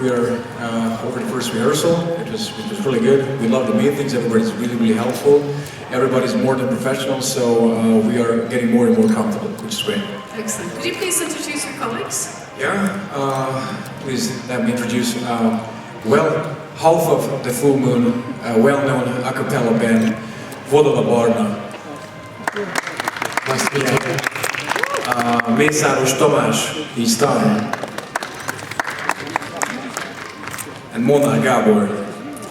We are over the first rehearsal. It was really good. We love the meetings. Everybody's really helpful. Everybody's more than professional, so we are getting more and more comfortable, which is great. Excellent. Could you please introduce your colleagues? Yeah, please let me introduce, half of the Full Moon, well-known a cappella band, Vodala Barna. Mészáros Tamás, he's star. And Mona Gabor.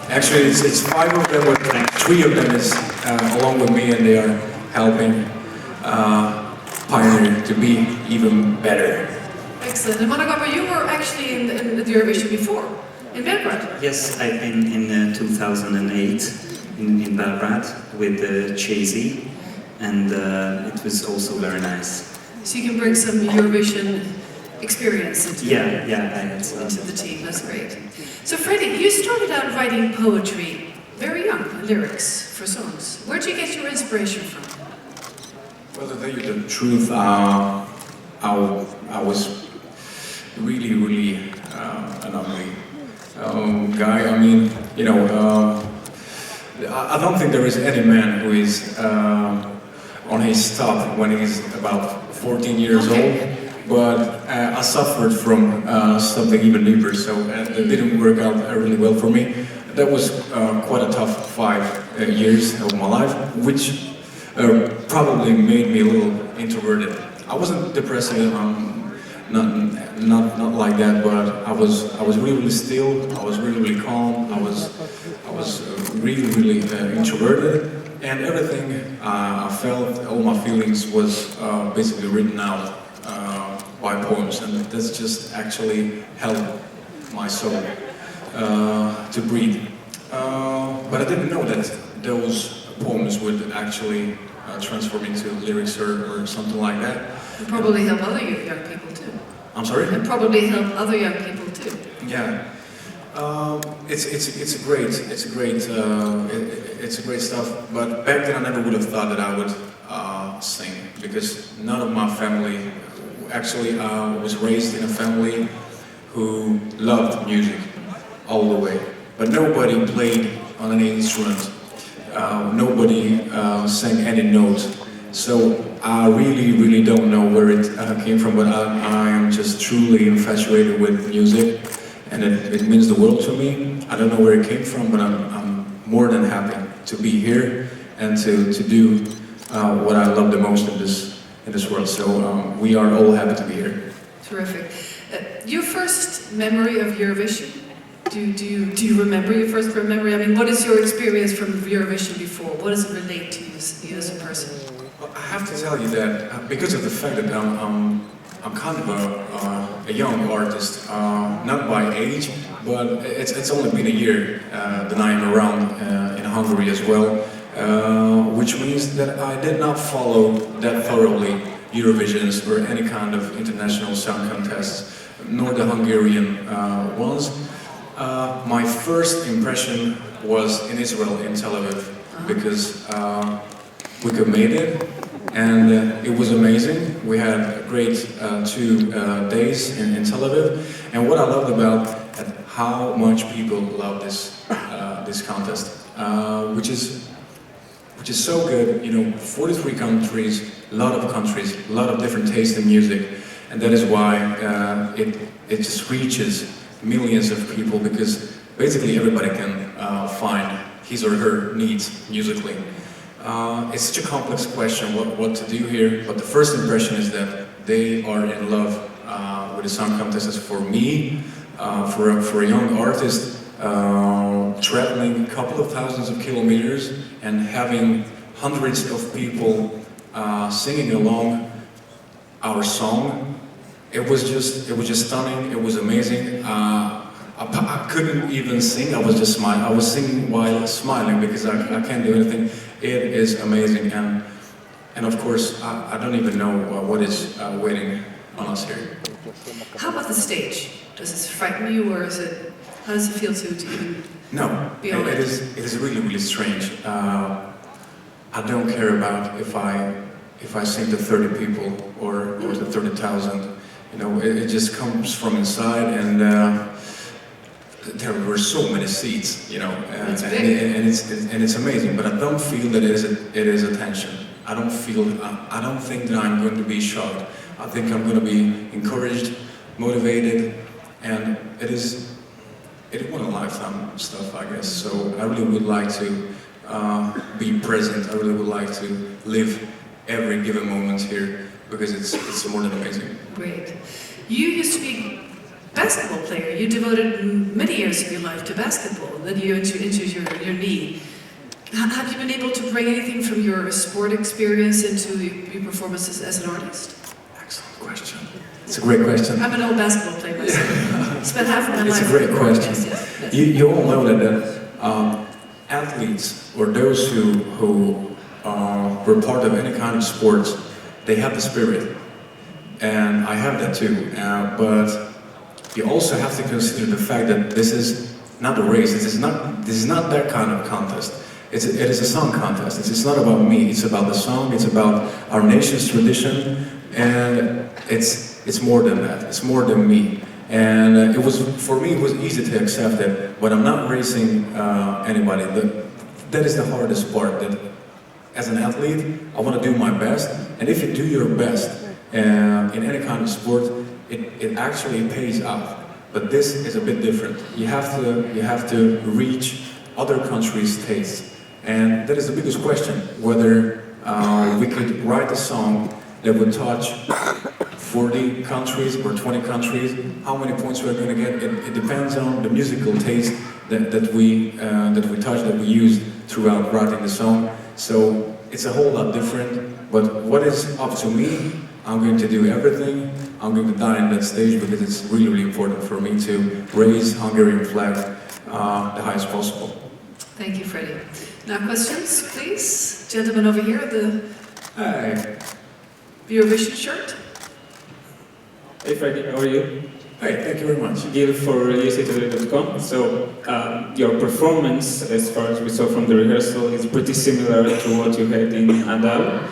Actually, it's five of them, but three of them is along with me, and they are helping Pioneer to be even better. Excellent. And Mona Gabor, you were actually in the Eurovision before, in Belgrade. Yes, I've been in 2008 in Belgrade with Chasey, and it was also very nice. So you can bring some Eurovision experience into the team. That's great. So Freddie, you started out writing poetry very young, lyrics for songs. Where did you get your inspiration from? Well, to tell you the truth, I was really an ugly guy. I mean, you know, I don't think there is any man who is on his top when he's about 14 years old, but I suffered from something even deeper, so it didn't work out really well for me. That was quite a tough 5 years of my life, which probably made me a little introverted. I wasn't depressed, not like that, but I was really still. I was really calm. I was really introverted. And everything I felt, all my feelings, was basically written out by poems, and that's just actually helped my soul to breathe. But I didn't know that those poems would actually transform into lyrics or something like that. And probably help other young people too. I'm sorry? And probably help other young people too. Yeah. It's great stuff, but back then I never would have thought that I would sing, because none of my family, actually I was raised in a family who loved music all the way, but nobody played on any instrument, nobody sang any note, so I really don't know where it came from, but I am just truly infatuated with music. And it means the world to me. I don't know where it came from, but I'm more than happy to be here and to do what I love the most in this world. So we are all happy to be here. Terrific. Your first memory of Eurovision? Do you remember your first memory? I mean, what is your experience from Eurovision before? What does it relate to you as a person? Well, I have to tell you that because of the fact that I'm kind of a young artist, not by age, but it's only been a year that I am around in Hungary as well, which means that I did not follow that thoroughly Eurovisions or any kind of international song contests, nor the Hungarian ones. My first impression was in Israel, in Tel Aviv, because we made it. And it was amazing. We had a great 2 days in Tel Aviv, and what I loved about how much people love this contest, which is so good. You know, 43 countries, a lot of different tastes in music, and that is why it just reaches millions of people, because basically everybody can find his or her needs musically. It's such a complex question what to do here, but the first impression is that they are in love with the song contest. As for me, for a young artist, traveling a couple of thousands of kilometers and having hundreds of people singing along our song, it was just stunning. It was amazing. I couldn't even sing. I was just smiling. I was singing while smiling because I can't do anything. It is amazing, and of course I don't even know what is waiting on us here. How about the stage? Does it frighten you, or how does it feel to even be on it? It is really strange. I don't care about if I sing to 30 people or to 30,000. You know, it just comes from inside, and there were so many seats, you know, That's big. and it's amazing. But I don't feel that it is attention. I don't think that I'm going to be shocked. I think I'm going to be encouraged, motivated, and it is one of a lifetime stuff, I guess. So I really would like to be present. I really would like to live every given moment here because it's more than amazing. Great. You used to be a basketball player. You devoted many years of your life to basketball. Then you injured your knee. Have you been able to bring anything from your sport experience into your performances as an artist? Excellent question. It's a great question. I'm an old basketball player myself. Spent half of my life. It's a great question. Yes. You all know that athletes or those who were part of any kind of sports, they have the spirit, and I have that too. But you also have to consider the fact that this is not a race. This is not that kind of contest. It is a song contest. It's not about me. It's about the song. It's about our nation's tradition, and it's more than that. It's more than me. And for me, it was easy to accept that when I'm not racing anybody, that is the hardest part. That as an athlete, I want to do my best, and if you do your best in any kind of sport, it actually pays off. But this is a bit different. You have to reach other countries' tastes, and that is the biggest question: whether we could write a song that would touch 40 countries or 20 countries. How many points we're going to get? It depends on the musical taste that we touch, that we use throughout writing the song. So it's a whole lot different. But what is up to me? I'm going to do everything. I'm going to die on that stage because it's really, really important for me to raise Hungarian flag the highest possible. Thank you, Freddie. Now questions, please. Gentleman over here, the Hi. Eurovision shirt. Hey Freddie, how are you? Hey, thank you very much. Gil for ESCKAZ.com. So, your performance, as far as we saw from the rehearsal, is pretty similar to what you had in Adal,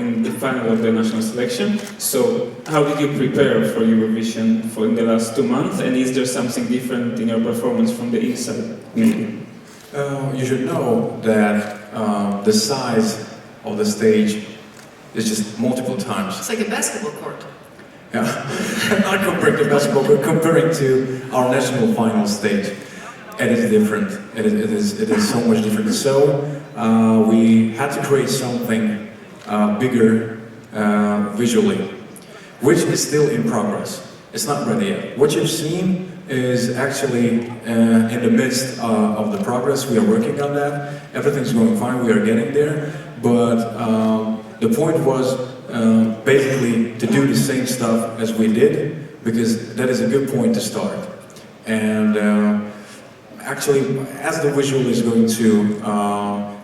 in the final of the national selection. So, how did you prepare for Eurovision in the last 2 months? And is there something different in your performance from the inside? You should know that the size of the stage is just multiple times. It's like a basketball court. Yeah, not comparing to basketball, but comparing to our national final stage. It is different. It is so much different. So we had to create something bigger visually, which is still in progress. It's not ready yet. What you've seen is actually in the midst of the progress. We are working on that. Everything's going fine. We are getting there. But the point was basically to do the same stuff as we did, because that is a good point to start. And actually, as the visual is going to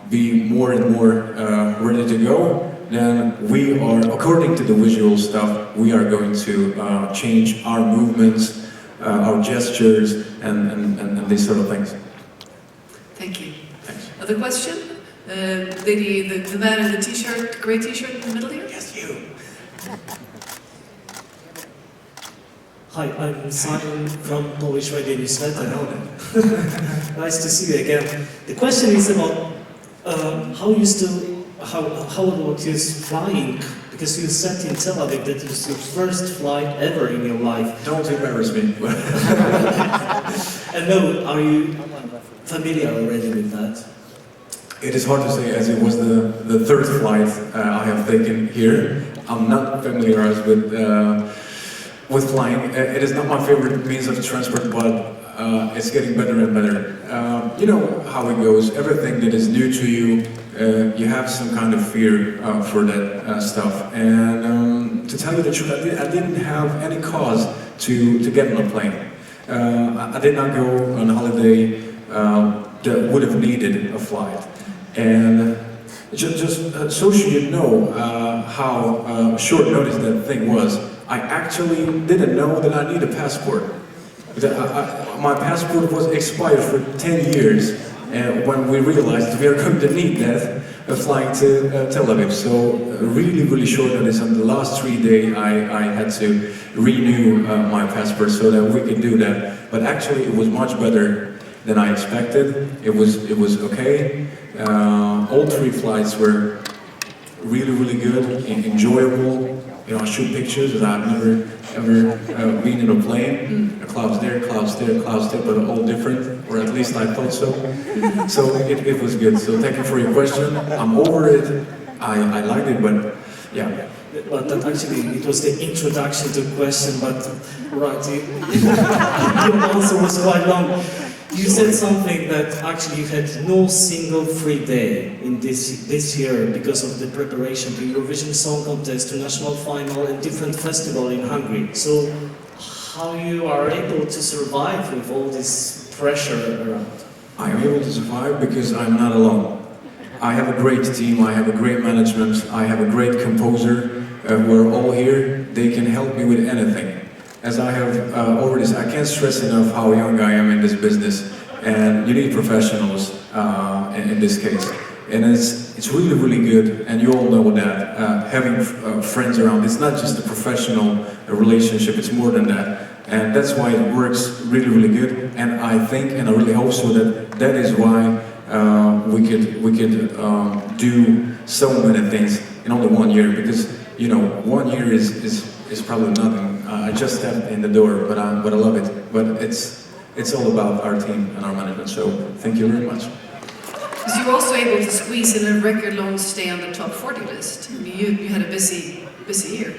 be more and more ready to go, then we are, according to the visual stuff, we are going to change our movements, our gestures, and these sort of things. Thank you. Thanks. Other question? Lady, the man in the t-shirt, gray t-shirt in the middle here? Yes, you. Hi, I'm Simon from Polish Radio Newsletter. I know that. Nice to see you again. The question is about how it was flying, because you said in Tel Aviv that it was your first flight ever in your life. Don't embarrass me. And no, are you familiar already with that? It is hard to say, as it was the third flight I have taken here. I'm not familiarized with flying. It is not my favorite means of transport, but it's getting better and better. You know how it goes. Everything that is new to you, you have some kind of fear for that stuff. And to tell you the truth, I didn't have any cause to get on a plane. I did not go on a holiday that would have needed a flight. And just so you know how short notice that thing was, I actually didn't know that I need a passport. My passport was expired for 10 years, and when we realized we are going to need that flying to Tel Aviv. So really, really short notice. On the last 3 days, I had to renew my passport so that we could do that. But actually, it was much better than I expected. It was okay. All 3 flights were really good, enjoyable. You know, I shoot pictures that I've never ever been in a plane. Clouds there, but all different, or at least I thought so. So it was good. So thank you for your question. I'm over it. I liked it, but yeah. But that actually, it was the introduction to the question, but right, your answer was quite long. You said something that actually you had no single free day in this year because of the preparation to Eurovision Song Contest, to national final and different festival in Hungary. So how you are able to survive with all this pressure around? I am able to survive because I'm not alone. I have a great team, I have a great management, I have a great composer. We're all here. They can help me with anything. As I have already said, I can't stress enough how young I am in this business, and you need professionals in this case. And it's really good, and you all know that. Having friends around, it's not just a professional relationship, it's more than that. And that's why it works really good, and I think, and I really hope so, that is why we could do so many things in only 1 year, because, you know, 1 year is probably nothing. I just stepped in the door, but I love it. But it's all about our team and our management. So thank you very much. Because you were also able to squeeze in a record-long stay on the top 40 list. I mean, you had a busy year.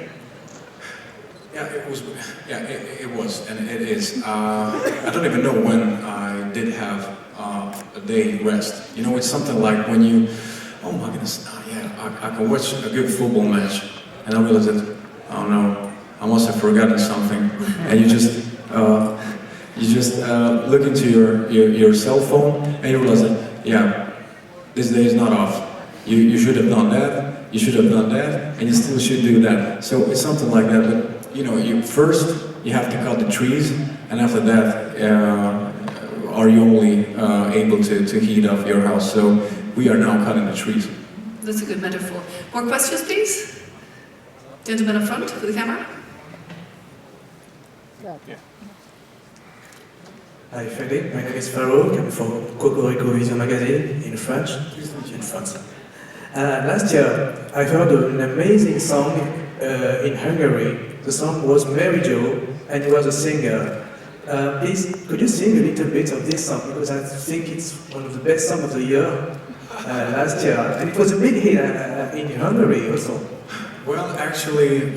Yeah, it was. Yeah, it was, and it is. I don't even know when I did have a day rest. You know, it's something like when you, oh my goodness, I can watch a good football match, and I realize that, oh no, I must have forgotten something, and you just look into your cell phone, and you realize that, yeah, this day is not off. You should have done that. You should have done that, and you still should do that. So it's something like that. But you know, first you have to cut the trees, and after that, are you only able to heat up your house? So we are now cutting the trees. That's a good metaphor. More questions, please? Gentleman up front with the camera. Yeah. Hi Freddie, my name is Farouk, I'm from Eurovision magazine in French, in France. Last year I heard an amazing song in Hungary. The song was Mary Jo and you was a singer. Please, could you sing a little bit of this song, because I think it's one of the best songs of the year last year, and it was a big hit in Hungary also. Well, actually,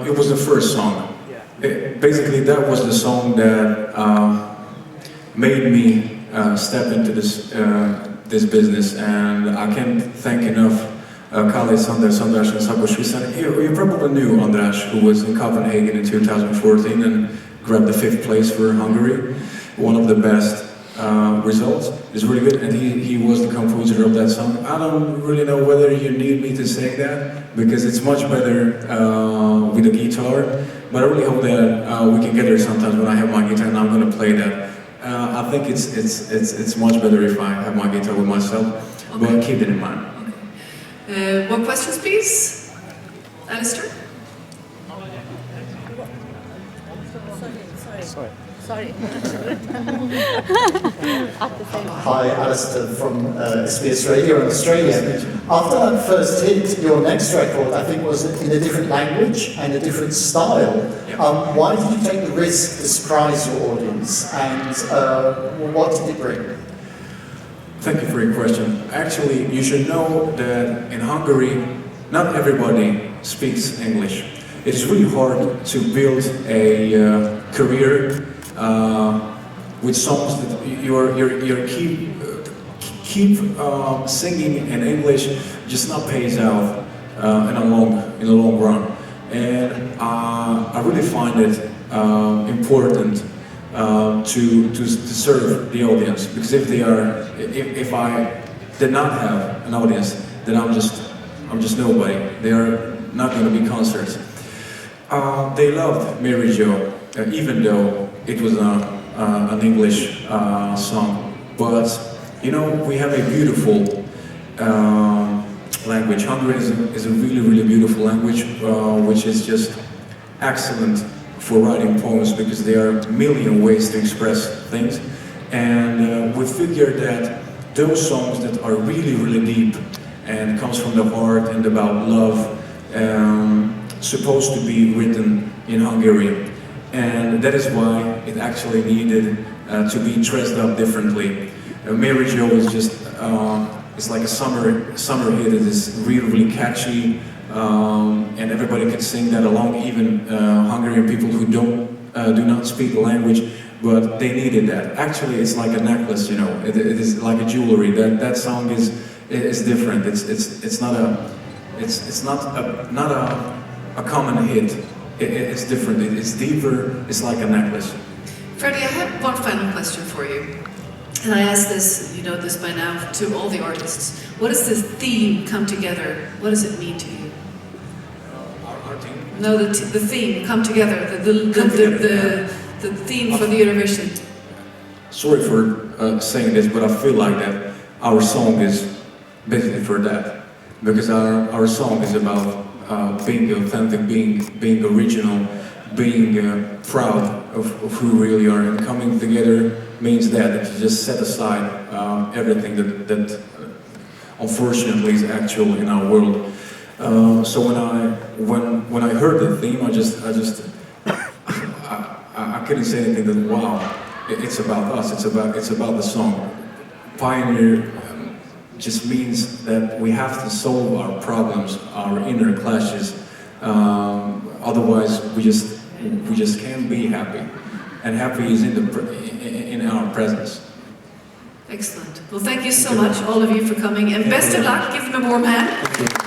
it was the first song. Basically, that was the song that made me step into this business, and I can't thank enough colleagues András and Szakos. You probably knew András, who was in Copenhagen in 2014 and grabbed the 5th place for Hungary. One of the best results. It's really good, and he was the composer of that song. I don't really know whether you need me to say that, because it's much better with the guitar, but I really hope that we can get there sometimes when I have my guitar and I'm going to play that. I think it's much better if I have my guitar with myself, but keep it in mind. Okay. More questions, please? Alistair? Sorry. Hi, Alistair from SBS Radio in Australia. After that first hit, your next record, I think, was in a different language and a different style. Why did you take the risk to surprise your audience, and what did it bring? Thank you for your question. Actually, you should know that in Hungary, not everybody speaks English. It is really hard to build a career with songs that you keep singing in English just not pays out in the long run. And I really find it important to serve the audience, because if I did not have an audience, then I'm just nobody. They are not going to be concerts. They loved Mary Jo, even though it was an English song. But you know, we have a beautiful language. Hungary is a really beautiful language, which is just excellent for writing poems because there are a million ways to express things. And we figured that those songs that are really, really deep and comes from the heart and about love, supposed to be written in Hungary. And that is why it actually needed to be dressed up differently. Mary Jo is just, it's like a summer hit. It is really, really catchy, and everybody can sing that along, even Hungarian people who do not speak the language, but they needed that. Actually, it's like a necklace, you know. It is like a jewelry. That song is different. It's not a common hit. It's different. It's deeper. It's like a necklace. Freddie, I have one final question for you. And I ask this, you know this by now, to all the artists. What does this theme, come together, what does it mean to you? Our team? No, the theme, come together, the theme for the Eurovision. Sorry for saying this, but I feel like that our song is basically for that. Because our song is about being authentic, being original, being proud of who we really are, and coming together means that you just set aside everything that unfortunately is actual in our world. So when I heard the theme, I couldn't say anything than wow, it's about us. It's about the song. Pioneer just means that we have to solve our problems, our inner clashes. Otherwise, we just can't be happy. And happy is in our presence. Excellent. Well, thank you so much, all of you, for coming, and best of luck. Give them a warm hand.